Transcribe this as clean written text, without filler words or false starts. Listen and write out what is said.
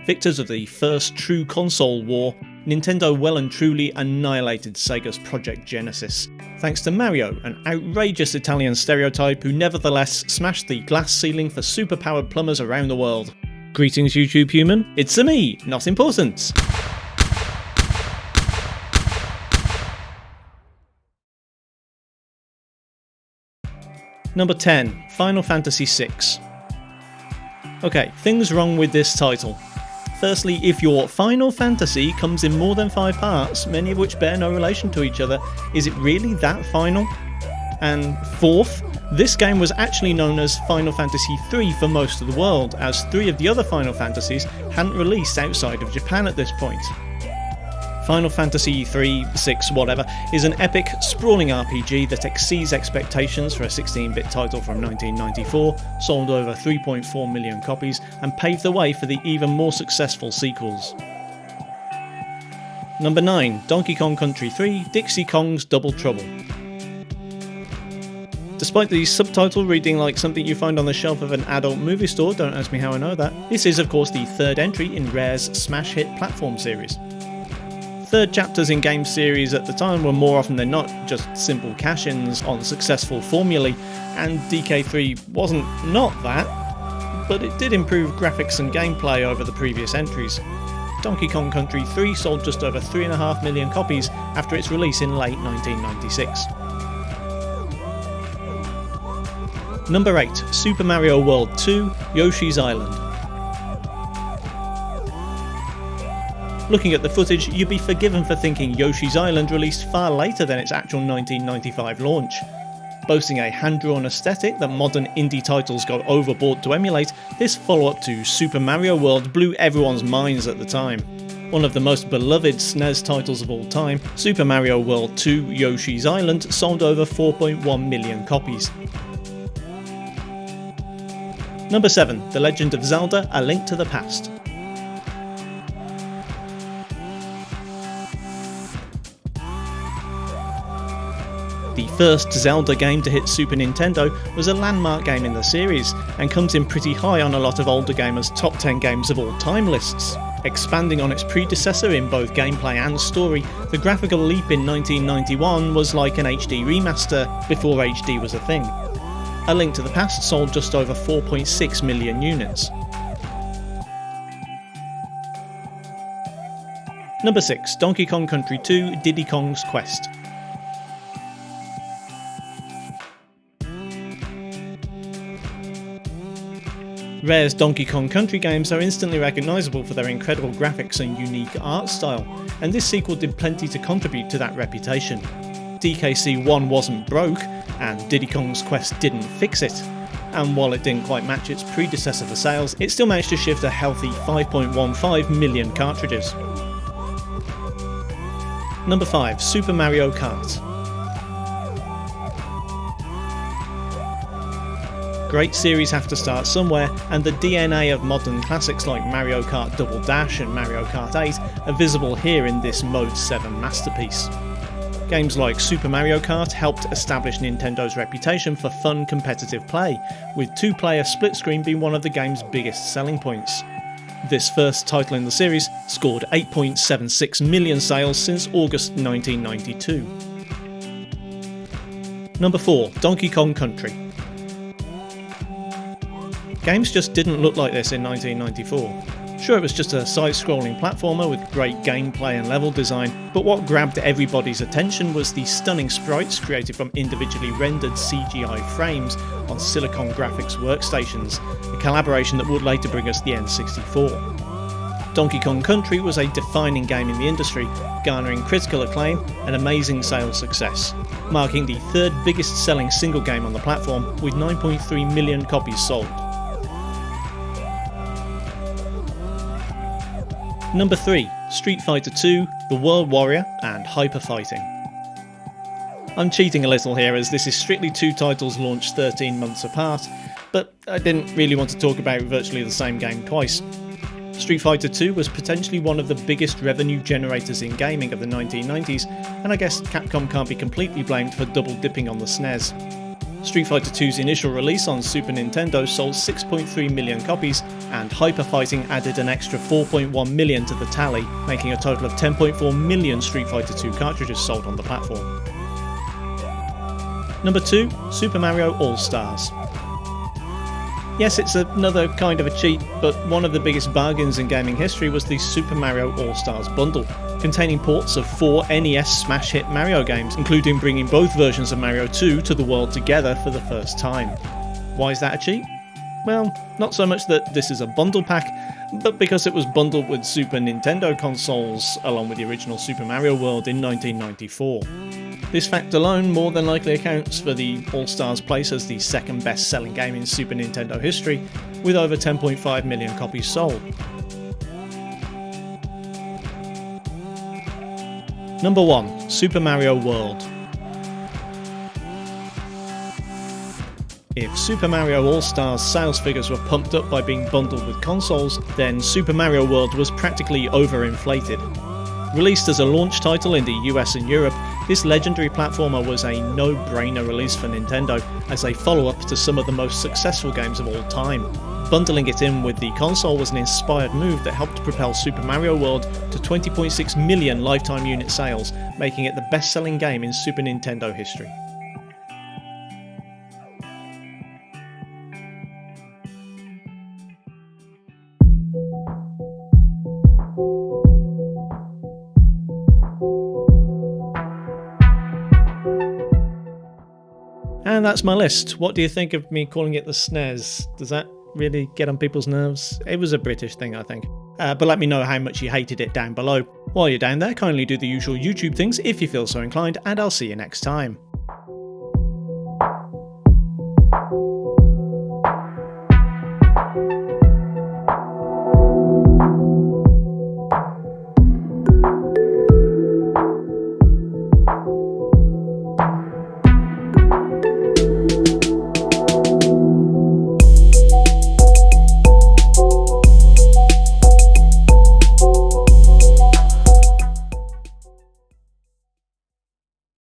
Victors of the first true console war, Nintendo well and truly annihilated Sega's Project Genesis, thanks to Mario, an outrageous Italian stereotype who nevertheless smashed the glass ceiling for superpowered plumbers around the world. Greetings YouTube human, it's a me, not important. Number 10, Final Fantasy VI. Okay, things wrong with this title. Firstly, if your Final Fantasy comes in more than 5 parts, many of which bear no relation to each other, is it really that final? And fourth, this game was actually known as Final Fantasy III for most of the world, as 3 of the other Final Fantasies hadn't released outside of Japan at this point. Final Fantasy III, 6, whatever, is an epic, sprawling RPG that exceeds expectations for a 16-bit title from 1994, sold over 3.4 million copies, and paved the way for the even more successful sequels. Number 9, Donkey Kong Country 3, Dixie Kong's Double Trouble. Despite the subtitle reading like something you find on the shelf of an adult movie store, don't ask me how I know that, this is of course the third entry in Rare's smash hit platform series. Third chapters in game series at the time were more often than not just simple cash-ins on successful formulae, and DK3 wasn't not that, but it did improve graphics and gameplay over the previous entries. Donkey Kong Country 3 sold just over 3.5 million copies after its release in late 1996. Number 8, Super Mario World 2, Yoshi's Island. Looking at the footage, you'd be forgiven for thinking Yoshi's Island released far later than its actual 1995 launch. Boasting a hand-drawn aesthetic that modern indie titles go overboard to emulate, this follow-up to Super Mario World blew everyone's minds at the time. One of the most beloved SNES titles of all time, Super Mario World 2 Yoshi's Island sold over 4.1 million copies. Number 7, The Legend of Zelda: A Link to the Past. The first Zelda game to hit Super Nintendo was a landmark game in the series, and comes in pretty high on a lot of older gamers' top 10 games of all time lists. Expanding on its predecessor in both gameplay and story, the graphical leap in 1991 was like an HD remaster before HD was a thing. A Link to the Past sold just over 4.6 million units. Number 6, Donkey Kong Country 2, Diddy Kong's Quest. Rare's Donkey Kong Country games are instantly recognisable for their incredible graphics and unique art style, and this sequel did plenty to contribute to that reputation. DKC 1 wasn't broke, and Diddy Kong's Quest didn't fix it, and while it didn't quite match its predecessor for sales, it still managed to shift a healthy 5.15 million cartridges. Number 5, Super Mario Kart. Great series have to start somewhere, and the DNA of modern classics like Mario Kart Double Dash and Mario Kart 8 are visible here in this Mode 7 masterpiece. Games like Super Mario Kart helped establish Nintendo's reputation for fun competitive play, with 2-player split screen being one of the game's biggest selling points. This first title in the series scored 8.76 million sales since August 1992. Number 4, Donkey Kong Country. Games just didn't look like this in 1994. Sure, it was just a side-scrolling platformer with great gameplay and level design, but what grabbed everybody's attention was the stunning sprites created from individually rendered CGI frames on Silicon Graphics workstations, a collaboration that would later bring us the N64. Donkey Kong Country was a defining game in the industry, garnering critical acclaim and amazing sales success, marking the third biggest selling single game on the platform with 9.3 million copies sold. Number 3, Street Fighter 2, The World Warrior and Hyper Fighting. I'm cheating a little here as this is strictly 2 titles launched 13 months apart, but I didn't really want to talk about virtually the same game twice. Street Fighter 2 was potentially one of the biggest revenue generators in gaming of the 1990s, and I guess Capcom can't be completely blamed for double dipping on the SNES. Street Fighter II's initial release on Super Nintendo sold 6.3 million copies, and Hyper Fighting added an extra 4.1 million to the tally, making a total of 10.4 million Street Fighter II cartridges sold on the platform. Number 2, Super Mario All-Stars. Yes, it's another kind of a cheat, but one of the biggest bargains in gaming history was the Super Mario All-Stars bundle, containing ports of 4 NES smash hit Mario games, including bringing both versions of Mario 2 to the world together for the first time. Why is that a cheat? Well, not so much that this is a bundle pack, but because it was bundled with Super Nintendo consoles, along with the original Super Mario World in 1994. This fact alone more than likely accounts for the All-Stars place as the second best selling game in Super Nintendo history, with over 10.5 million copies sold. Number 1, Super Mario World. If Super Mario All-Stars sales figures were pumped up by being bundled with consoles, then Super Mario World was practically overinflated. Released as a launch title in the US and Europe, this legendary platformer was a no-brainer release for Nintendo as a follow-up to some of the most successful games of all time. Bundling it in with the console was an inspired move that helped propel Super Mario World to 20.6 million lifetime unit sales, making it the best-selling game in Super Nintendo history. And that's my list. What do you think of me calling it the SNES? Does that really get on people's nerves? It was a British thing, I think. But let me know how much you hated it down below. While you're down there, kindly do the usual YouTube things if you feel so inclined, and I'll see you next time.